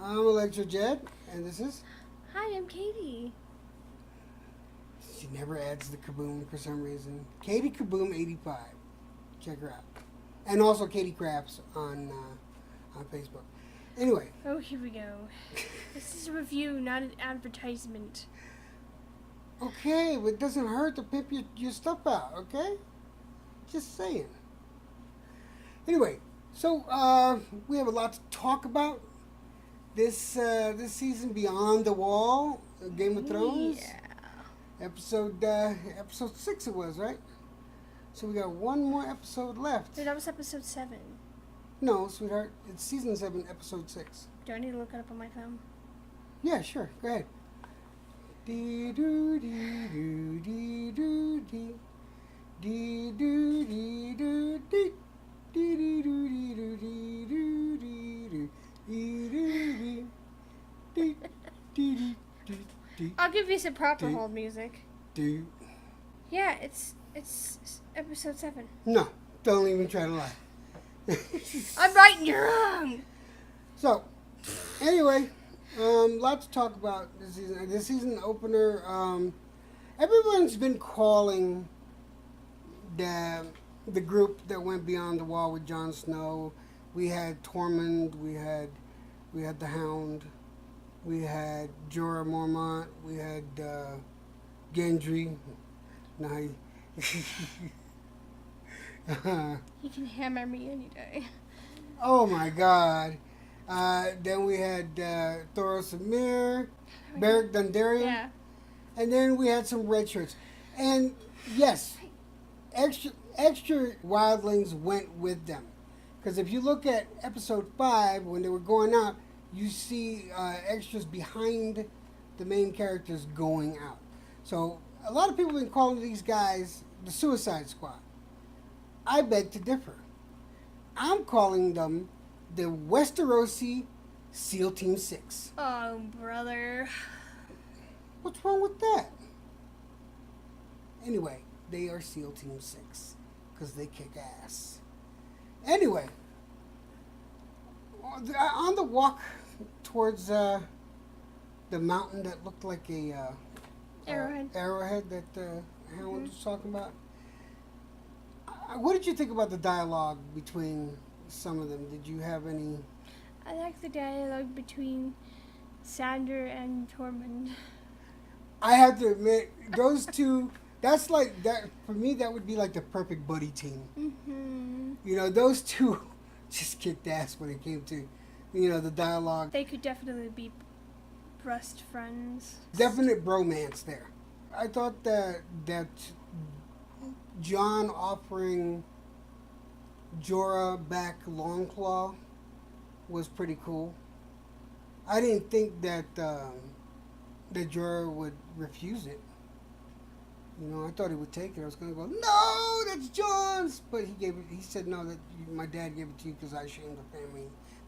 I'm electrojed, and this is. Hi, I'm Katie. She never adds the kaboom for some reason. Katie Kaboom 85. Check her out, and also Katie Crafts on Facebook. Anyway. Oh, here we go. This is a review, not an advertisement. Okay, but it doesn't hurt to pimp your stuff out, okay? Just saying. Anyway, so we have a lot to talk about this season. Beyond the Wall, Game of Thrones, episode 6 it was, right? So we got one more episode left. Wait, that was episode 7. No, sweetheart, it's season 7, episode 6. Do I need to look it up on my phone? Yeah, sure. Go ahead. Dee doo dee doo dee doo dee. Dee doo dee doo dee. Dee dee doo dee doo dee doo dee doo. Dee doo dee. Dee dee dee dee dee. I'll give you some proper hold music. Dee. Yeah, it's episode 7. No, don't even try to lie. I'm right and you're wrong. So, anyway, lot to talk about this season. This season opener, everyone's been calling the group that went beyond the wall with Jon Snow. We had Tormund, we had the Hound, we had Jorah Mormont, we had Gendry. Now You can hammer me any day. oh my God. Then we had Thoros of Myr, Beric Dondarrion, Yeah. and then we had some red shirts. And yes, extra wildlings went with them. Because if you look at episode 5, when they were going out, you see extras behind the main characters going out. So a lot of people have been calling these guys the Suicide Squad. I beg to differ. I'm calling them the Westerosi SEAL Team 6. Oh, brother. What's wrong with that? Anyway, they are SEAL Team 6 because they kick ass. Anyway, on the walk towards the mountain that looked like a arrowhead that Harold was talking about, what did you think about the dialogue between some of them? Did you have any? I like the dialogue between Sander and Tormund. I have to admit, those two. That's like that for me. That would be like the perfect buddy team. Mm-hmm. You know, those two just kicked ass when it came to, the dialogue. They could definitely be best friends. Definite bromance there. I thought that John offering Jorah back Longclaw was pretty cool. I didn't think that Jorah would refuse it. I thought he would take it. I was going to go, no, that's John's. But he said, no, that my dad gave it to you because I shamed the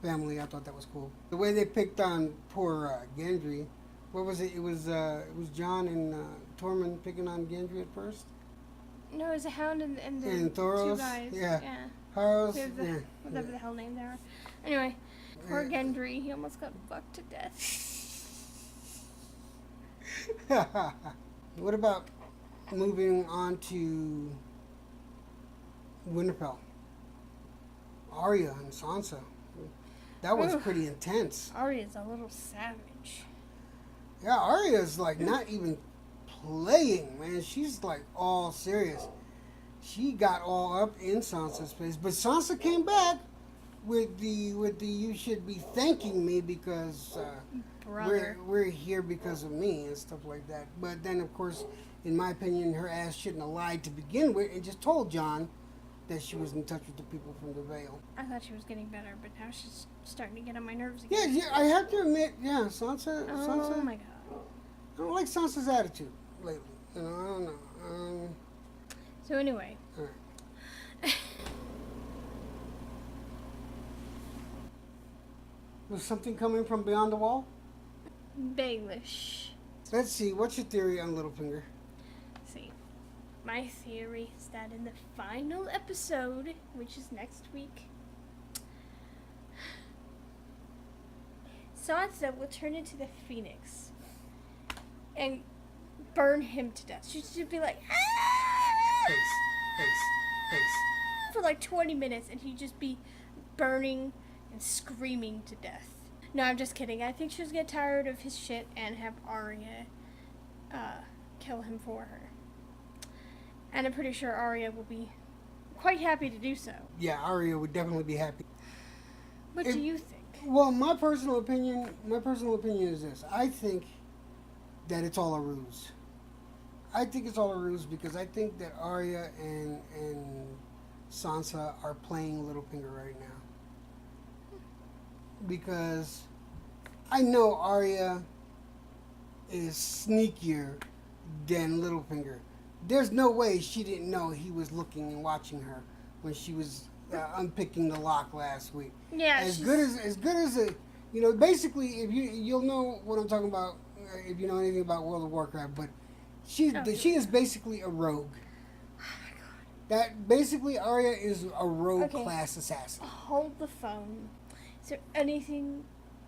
family. I thought that was cool. The way they picked on poor Gendry, what was it? It was John and Tormund picking on Gendry at first? No, it was a Hound and the Thoros, two guys. Yeah. Whatever the hell name they are. Anyway, poor Gendry, he almost got fucked to death. What about moving on to Winterfell? Arya and Sansa. That was pretty intense. Arya's a little savage. Yeah, Arya's like not even playing, man. She's like all serious. She got all up in Sansa's face, but Sansa came back with the you should be thanking me because we're here because of me and stuff like that. But then of course, in my opinion, her ass shouldn't have lied to begin with and just told Jon that she was in touch with the people from the Vale. I thought she was getting better, but now she's starting to get on my nerves again. Yeah, I have to admit, Sansa. Oh my god. I don't like Sansa's attitude lately. I don't know. So anyway. All right. Was something coming from beyond the wall? Baelish. Let's see. What's your theory on Littlefinger? See, my theory is that in the final episode, which is next week, Sansa will turn into the Phoenix and burn him to death. She'd just be like, ah! Face. For like 20 minutes, and he'd just be burning and screaming to death. No, I'm just kidding. I think she'll get tired of his shit and have Arya kill him for her. And I'm pretty sure Arya will be quite happy to do so. Yeah, Arya would definitely be happy. What do you think? Well, my personal opinion is this. I think that it's all a ruse. I think it's all a ruse because I think that Arya and Sansa are playing Littlefinger right now. Because I know Arya is sneakier than Littlefinger. There's no way she didn't know he was looking and watching her when she was unpicking the lock last week. Yeah, as good as a, you know, basically if you'll know what I'm talking about if you know anything about World of Warcraft, but she is basically a rogue. Oh my god. That basically Arya is a rogue class assassin. Hold the phone. Is there anything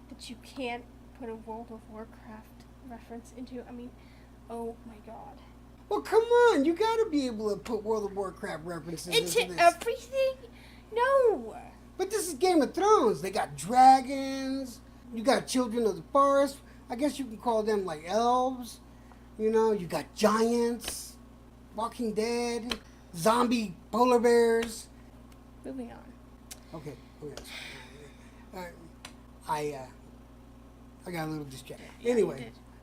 that you can't put a World of Warcraft reference into? I mean, oh my god. Well, come on. You got to be able to put World of Warcraft references into this. Everything? No. But this is Game of Thrones. They got dragons. You got children of the forest. I guess you can call them like elves. You know, you got giants, Walking Dead, zombie polar bears. Moving on. Okay. I got a little distracted. Yeah,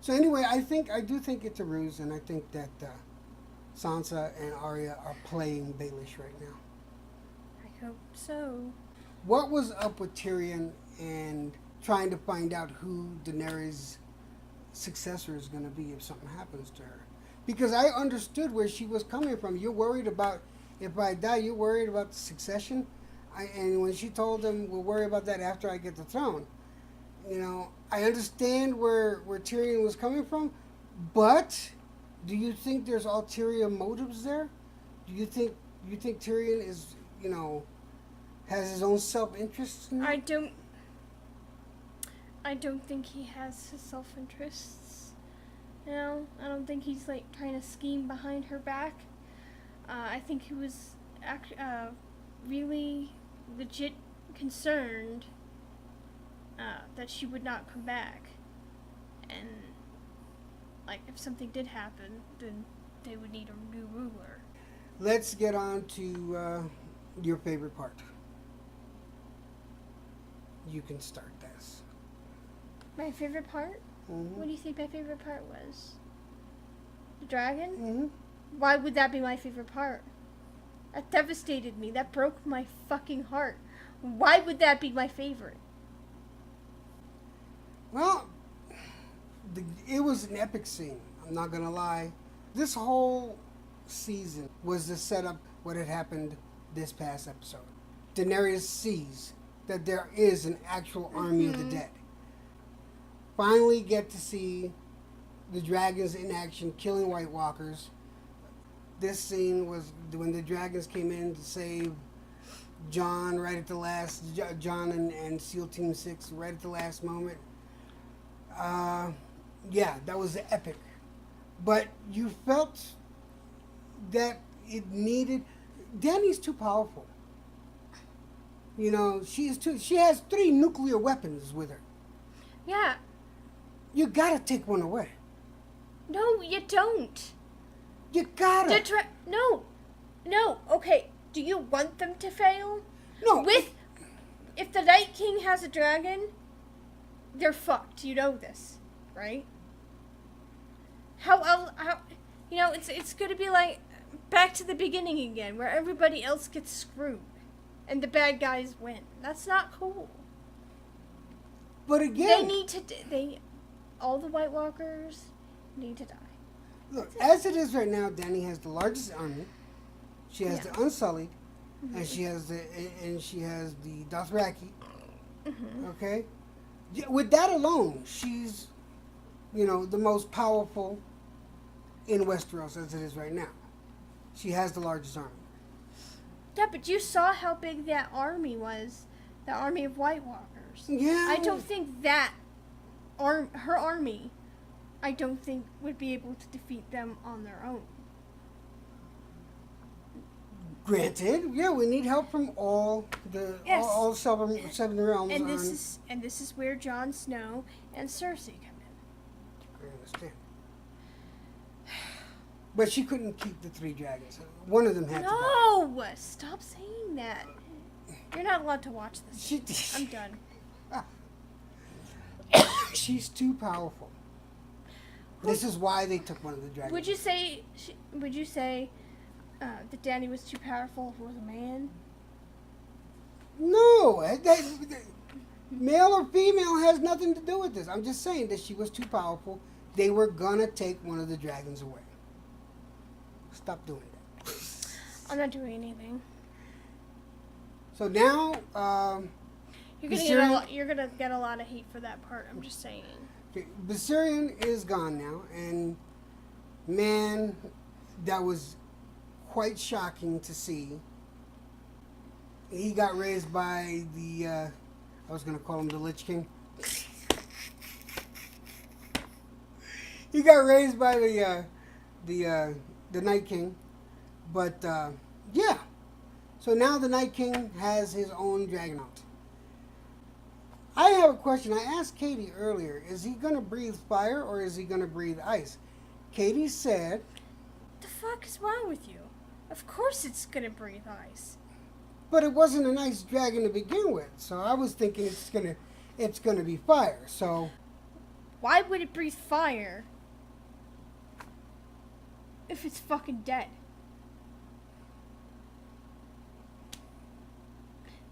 Anyway, I do think it's a ruse, and I think that Sansa and Arya are playing Baelish right now. I hope so. What was up with Tyrion and trying to find out who Daenerys' successor is going to be if something happens to her? Because I understood where she was coming from. You're worried about, if I die, you're worried about the succession. And when she told him, we'll worry about that after I get the throne. You know, I understand where Tyrion was coming from, but do you think there's ulterior motives there? Do you think Tyrion is, you know, has his own self-interest in I don't think he has his self-interests. You know, I don't think he's like trying to scheme behind her back. I think he was really legit concerned that she would not come back, and like if something did happen, then they would need a new ruler. Let's get on to your favorite part. You can start this. My favorite part? Mm-hmm. What do you think my favorite part was? The dragon? Mm-hmm. Why would that be my favorite part? That devastated me. That broke my fucking heart. Why would that be my favorite? Well, it was an epic scene. I'm not going to lie. This whole season was to set up what had happened this past episode. Daenerys sees that there is an actual army of the dead. Finally get to see the dragons in action killing White Walkers. This scene was when the dragons came in to save Jon right at the last, Jon and SEAL Team 6 right at the last moment. Yeah, that was epic. But you felt that it needed... Dany's too powerful. You know, she has 3 nuclear weapons with her. Yeah. You gotta take one away. No, you don't. You gotta. No. Okay, do you want them to fail? No. If the Night King has a dragon, they're fucked. You know this, right? How you know, it's going to be like back to the beginning again, where everybody else gets screwed and the bad guys win. That's not cool. But again, all the White Walkers need to die. Look, as it is right now, Dany has the largest army. She has the Unsullied, and she has the Dothraki. Mm-hmm. Okay, with that alone, she's, you know, the most powerful in Westeros as it is right now. She has the largest army. Yeah, but you saw how big that army was, the army of White Walkers. Yeah. I don't think that her army, I don't think would be able to defeat them on their own. Granted, yeah, we need help from all the Yes. all seven realms. And this is where Jon Snow and Cersei come in. I understand. But she couldn't keep the 3 dragons. One of them had to die. No! Stop saying that. You're not allowed to watch this. I'm done. She's too powerful. This is why they took one of the dragons. Would you say that Dany was too powerful if it was a man? No, male or female has nothing to do with this. I'm just saying that she was too powerful. They were gonna take one of the dragons away. Stop doing that. I'm not doing anything. So now, You're gonna get a lot of hate for that part. I'm just saying. Viserion is gone now, and man, that was quite shocking to see. He got raised by the, I was going to call him the Lich King. He got raised by the Night King. But, yeah. So now the Night King has his own Dragonaut. I have a question. I asked Katie earlier, is he going to breathe fire or is he going to breathe ice? Katie said... The fuck is wrong with you? Of course it's gonna breathe ice. But it wasn't an ice dragon to begin with, so I was thinking it's gonna be fire. So why would it breathe fire if it's fucking dead?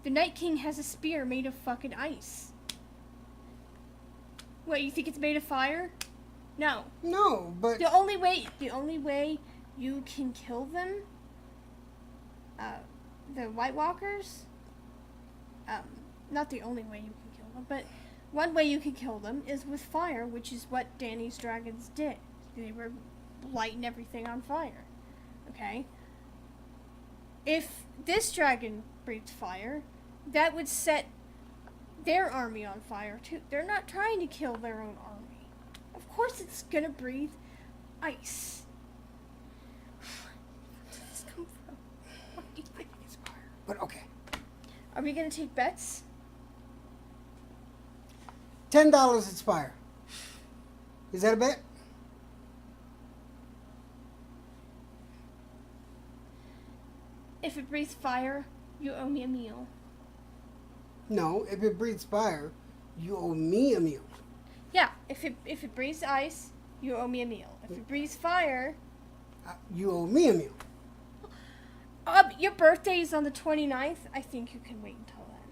The Night King has a spear made of fucking ice. What, you think it's made of fire? No. no, but The only way you can kill them, the White Walkers, not the only way you can kill them, but one way you can kill them is with fire, which is what Dany's dragons did. They were lighting everything on fire. Okay? If this dragon breathed fire, that would set their army on fire too. They're not trying to kill their own army. Of course it's gonna breathe ice. Where did this come from? What do you think? it's fire. But okay, Are we gonna take bets? $10 it's fire. Is that a bet? If it breathes fire, you owe me a meal. No, if it breathes fire, you owe me a meal. Yeah, if it breathes ice, you owe me a meal. If it breathes fire, You owe me a meal. your birthday is on the 29th. I think you can wait until then.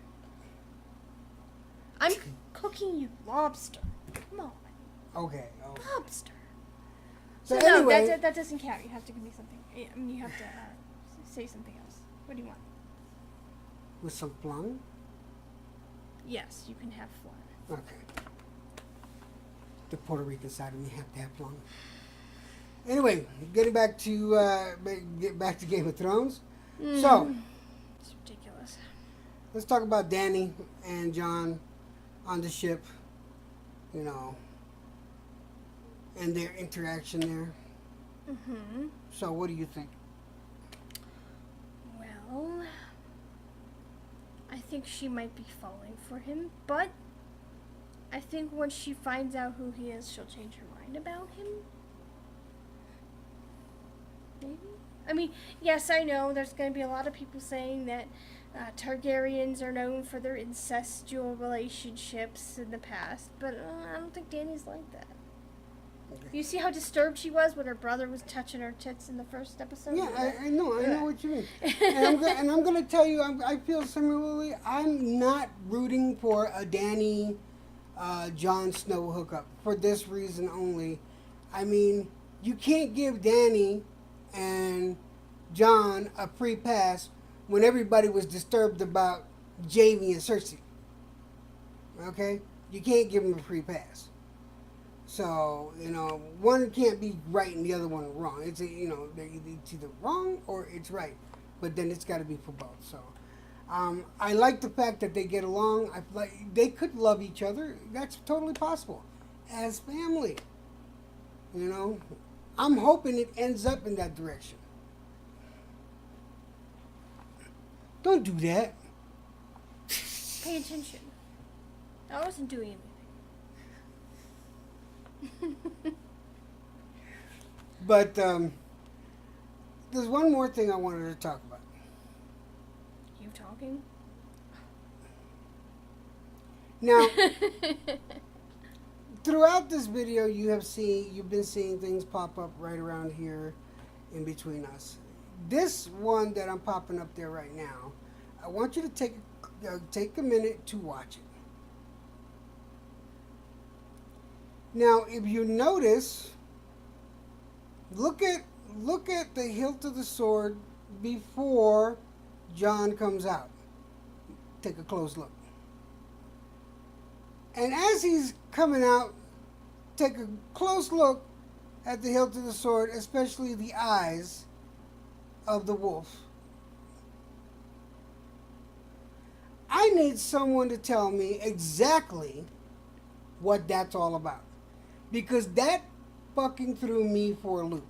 I'm cooking you lobster. Come on, Okay. lobster. So no, anyway, that doesn't count. You have to give me something. I mean, you have to say something else. What do you want? with some flan. Yes, you can have flan. Okay. The Puerto Rican side of me have to have flan. Anyway, getting back to get back to Game of Thrones. So It's ridiculous. let's talk about Dany and Jon on the ship. You know, and their interaction there. Mm-hmm. So what do you think? Well, I think she might be falling for him, but I think once she finds out who he is, she'll change her mind about him. Maybe? I mean, yes, I know there's going to be a lot of people saying that Targaryens are known for their incestual relationships in the past, but I don't think Dany's like that. Okay. You see how disturbed she was when her brother was touching her tits in the first episode? Yeah, I know what you mean. And I'm going to tell you, I feel similarly. I'm not rooting for a Dany, Jon Snow hookup for this reason only. I mean, you can't give Dany and Jon a free pass when everybody was disturbed about Jaime and Cersei. Okay? You can't give them a free pass. So, you know, one can't be right and the other one wrong. It's either wrong or it's right. But then it's got to be for both. So, I like the fact that they get along. They could love each other. That's totally possible. as family. You know, I'm hoping it ends up in that direction. Don't do that. Pay attention. I wasn't doing anything. But there's one more thing I wanted to talk about. You talking? Now, throughout this video, you've been seeing things pop up right around here, in between us. This one that I'm popping up there right now, I want you to take a minute to watch it. Now, if you notice, look at the hilt of the sword before John comes out. Take a close look. And as he's coming out, take a close look at the hilt of the sword, especially the eyes of the wolf. I need someone to tell me exactly what that's all about. Because that fucking threw me for a loop.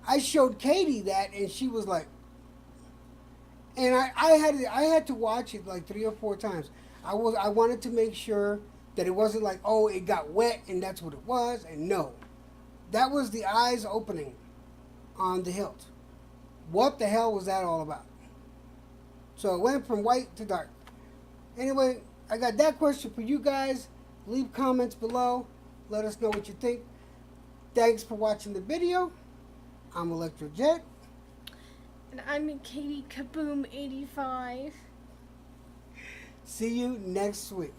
I showed Katie that and she was like, and I had to watch it like 3 or 4 times. I wanted to make sure that it wasn't like, oh, it got wet and that's what it was. And no, that was the eyes opening on the hilt. What the hell was that all about? So it went from white to dark. Anyway, I got that question for you guys. Leave comments below. Let us know what you think. Thanks for watching the video. I'm electrojed. And I'm Katie Kaboom 85. See you next week.